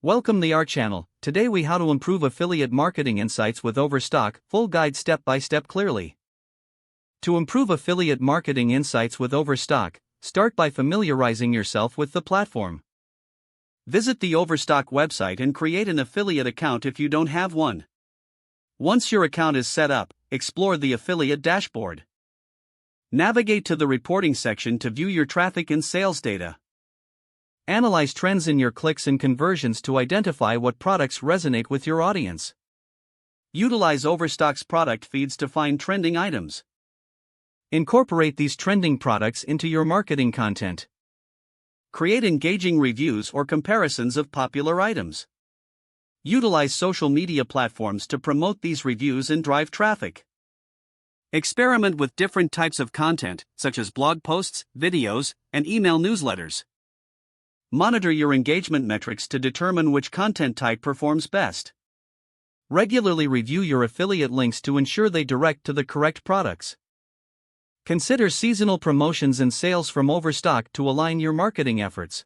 Welcome to our channel. Today we how to improve affiliate marketing insights with Overstock, full guide step by step clearly. To improve affiliate marketing insights with Overstock, start by familiarizing yourself with the platform. Visit the Overstock website and create an affiliate account if you don't have one. Once your account is set up, explore the affiliate dashboard. Navigate to the reporting section to view your traffic and sales data. Analyze trends in your clicks and conversions to identify what products resonate with your audience. Utilize Overstock's product feeds to find trending items. Incorporate these trending products into your marketing content. Create engaging reviews or comparisons of popular items. Utilize social media platforms to promote these reviews and drive traffic. Experiment with different types of content, such as blog posts, videos, and email newsletters. Monitor your engagement metrics to determine which content type performs best. Regularly review your affiliate links to ensure they direct to the correct products. Consider seasonal promotions and sales from Overstock to align your marketing efforts.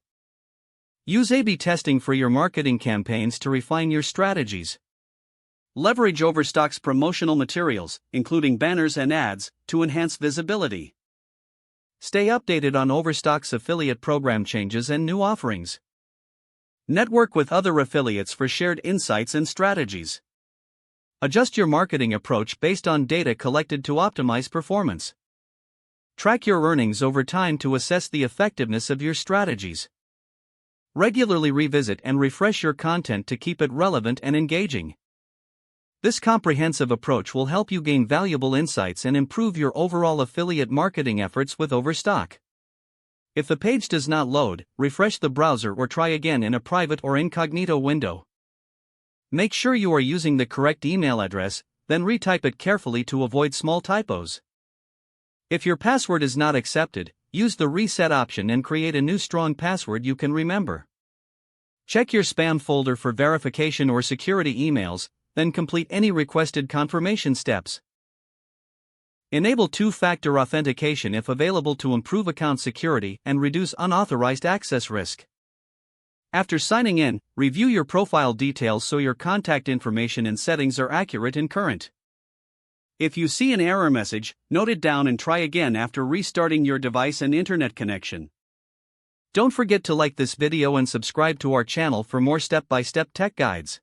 Use A/B testing for your marketing campaigns to refine your strategies. Leverage Overstock's promotional materials, including banners and ads, to enhance visibility. Stay updated on Overstock's affiliate program changes and new offerings. Network with other affiliates for shared insights and strategies. Adjust your marketing approach based on data collected to optimize performance. Track your earnings over time to assess the effectiveness of your strategies. Regularly revisit and refresh your content to keep it relevant and engaging. This comprehensive approach will help you gain valuable insights and improve your overall affiliate marketing efforts with Overstock. If the page does not load, refresh the browser or try again in a private or incognito window. Make sure you are using the correct email address, then retype it carefully to avoid small typos. If your password is not accepted, use the reset option and create a new strong password you can remember. Check your spam folder for verification or security emails, then complete any requested confirmation steps. Enable two-factor authentication if available to improve account security and reduce unauthorized access risk. After signing in, review your profile details so your contact information and settings are accurate and current. If you see an error message, note it down and try again after restarting your device and internet connection. Don't forget to like this video and subscribe to our channel for more step-by-step tech guides.